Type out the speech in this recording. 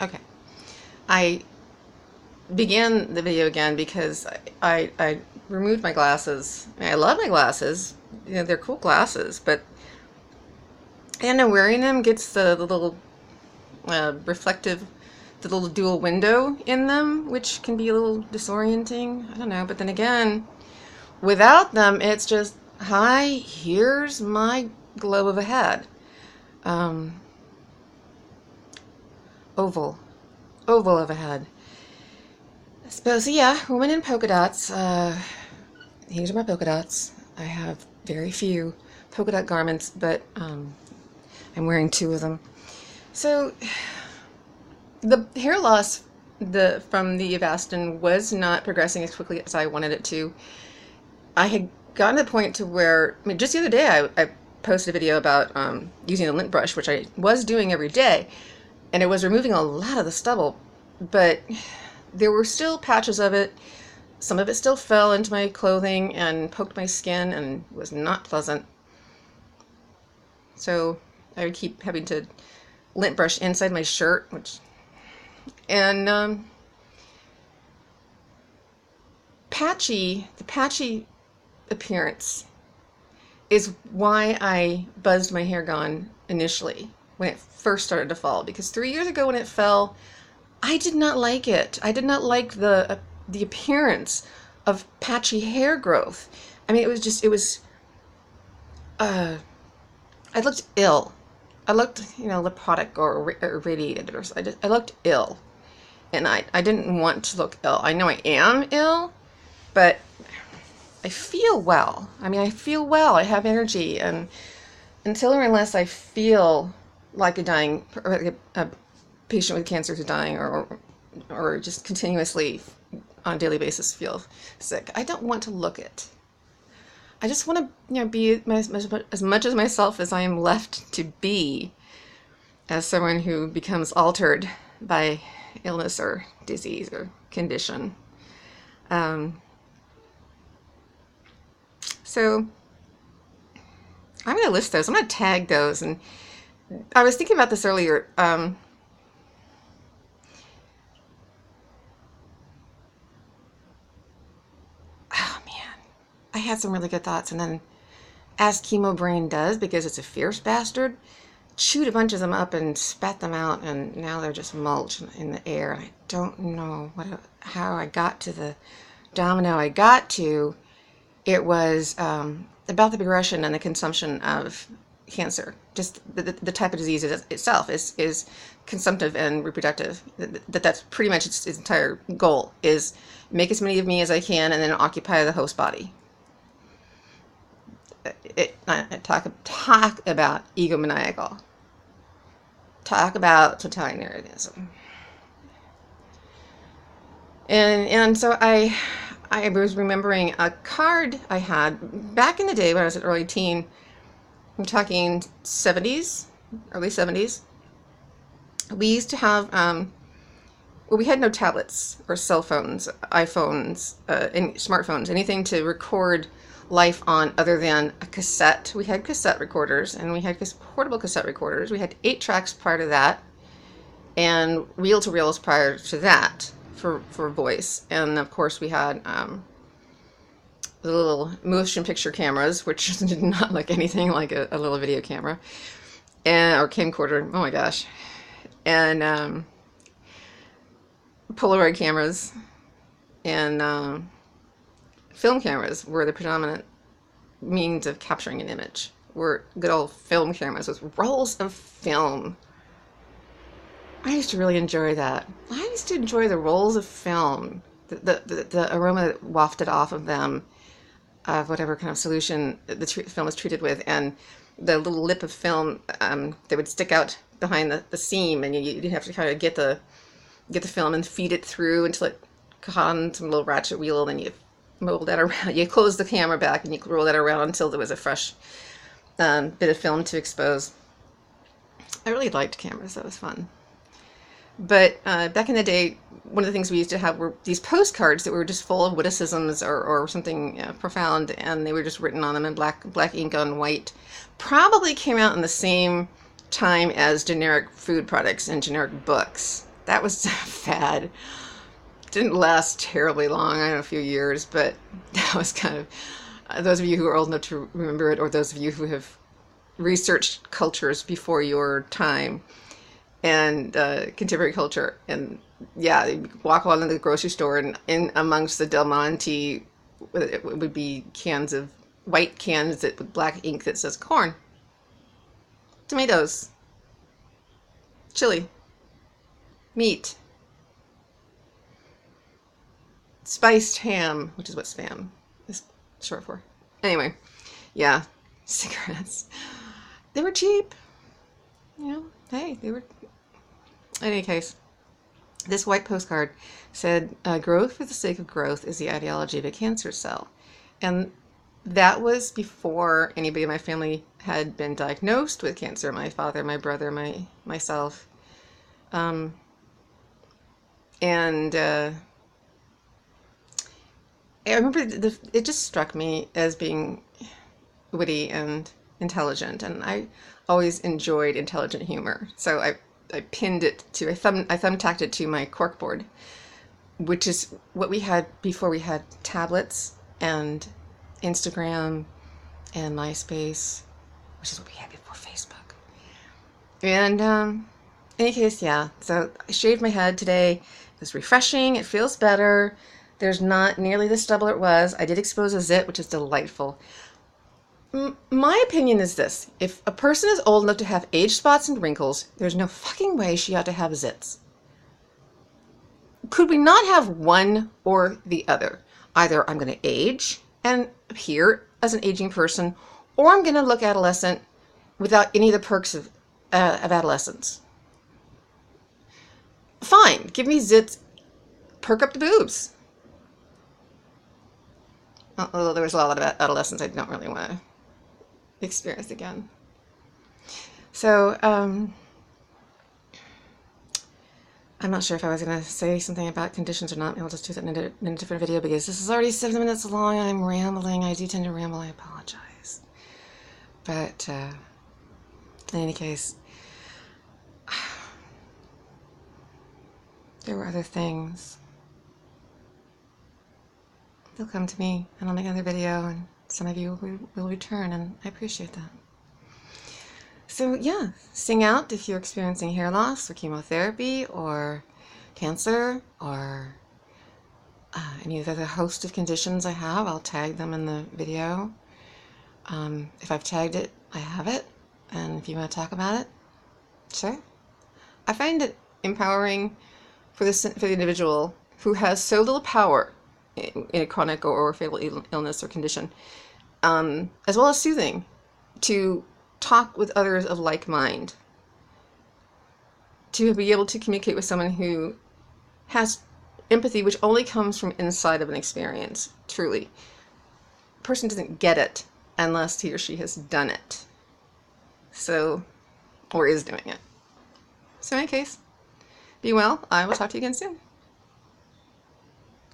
Okay. I began the video again because I removed my glasses. I love my glasses. You know, they're cool glasses, but wearing them gets the little reflective, the little dual window in them, which can be a little disorienting. I don't know. But then again, without them, it's just, hi, here's my globe of a head. Um, oval. Oval of a head. So yeah, woman in polka dots. These are my polka dots. I have very few polka dot garments, but I'm wearing two of them. So the hair loss from the Avastin was not progressing as quickly as I wanted it to. I had gotten to the point to where, I mean, just the other day I posted a video about using a lint brush, which I was doing every day, and it was removing a lot of the stubble, but there were still patches of it. Some of it still fell into my clothing and poked my skin and was not pleasant. So I would keep having to lint brush inside my shirt, and the patchy appearance is why I buzzed my hair gone initially when it first started to fall. Because 3 years ago when it fell, I did not like it. I did not like the appearance of patchy hair growth. I mean, I looked ill. I looked, leprotic or irradiated, or I looked ill, and I didn't want to look ill. I know I am ill, but I feel well. I mean, I feel well. I have energy, and until or unless I feel like a patient with cancer who's dying, or just continuously on a daily basis feel sick, I don't want to look it. I just want to, be as much as myself as I am left to be, as someone who becomes altered by illness or disease or condition. So I'm going to list those. I'm going to tag those. And I was thinking about this earlier. I had some really good thoughts, and then, as chemo brain does, because it's a fierce bastard, chewed a bunch of them up and spat them out, and now they're just mulch in the air. I don't know how I got to the domino I got to. It was about the progression and the consumption of cancer. Just the type of disease itself is consumptive and reproductive. That's pretty much its entire goal, is make as many of me as I can and then occupy the host body. Talk about egomaniacal. Talk about totalitarianism. And so I was remembering a card I had back in the day when I was an early teen. I'm talking 70s, early 70s. We used to have, we had no tablets or cell phones, iPhones, any smartphones, anything to record life on other than a cassette. We had cassette recorders, and we had portable cassette recorders. We had 8 tracks prior to that, and reel-to-reels prior to that for voice. And of course we had the little motion picture cameras, which did not look anything like a little video camera, or camcorder. Oh my gosh. And Polaroid cameras and film cameras were the predominant means of capturing an image. Were good old film cameras with rolls of film. I used to really enjoy that. I used to enjoy the rolls of film, the aroma that wafted off of them, of whatever kind of solution the film was treated with, and the little lip of film that would stick out behind the seam, and you'd have to kind of get the film and feed it through until it caught on some little ratchet wheel, and then you roll that around. You close the camera back and you roll that around until there was a fresh bit of film to expose. I really liked cameras. That was fun. But back in the day, one of the things we used to have were these postcards that were just full of witticisms or something profound, and they were just written on them in black ink on white. Probably came out in the same time as generic food products and generic books. That was a fad. Didn't last terribly long, I don't know, a few years, but that was kind of, those of you who are old enough to remember it, or those of you who have researched cultures before your time, and contemporary culture. And yeah, you walk along in the grocery store, and in amongst the Del Monte, it would be cans of white cans that with black ink that says corn, tomatoes, chili, meat, spiced ham, which is what spam is short for. Anyway, yeah, cigarettes. They were cheap. You know, hey, they were. In any case, this white postcard said, growth for the sake of growth is the ideology of a cancer cell. And that was before anybody in my family had been diagnosed with cancer. My father, my brother, myself. And I remember it just struck me as being witty and intelligent, and I always enjoyed intelligent humor. So I pinned it to, I thumbtacked it to my corkboard, which is what we had before we had tablets and Instagram and MySpace, which is what we had before Facebook. And in any case, yeah, so I shaved my head today. It was refreshing. It feels better. There's not nearly the stubble it was. I did expose a zit, which is delightful. My opinion is this. If a person is old enough to have age spots and wrinkles, there's no fucking way she ought to have zits. Could we not have one or the other? Either I'm going to age and appear as an aging person, or I'm going to look adolescent without any of the perks of adolescence. Fine, give me zits, perk up the boobs. Although there was a lot of adolescence I don't really want to experience again. So, I'm not sure if I was going to say something about conditions or not. Maybe I'll just do that in a different video, because this is already 7 minutes long and I'm rambling. I do tend to ramble. I apologize. But in any case, there were other things. They'll come to me and I'll make another video, and some of you will return, and I appreciate that. So yeah, sing out if you're experiencing hair loss or chemotherapy or cancer or any of the other host of conditions I have. I'll tag them in the video. If I've tagged it, I have it. And if you want to talk about it, sure. I find it empowering for the individual who has so little power in a chronic or fatal illness or condition, as well as soothing, to talk with others of like mind, to be able to communicate with someone who has empathy, which only comes from inside of an experience, truly. A person doesn't get it unless he or she has done it. So, or is doing it. So in any case, be well. I will talk to you again soon.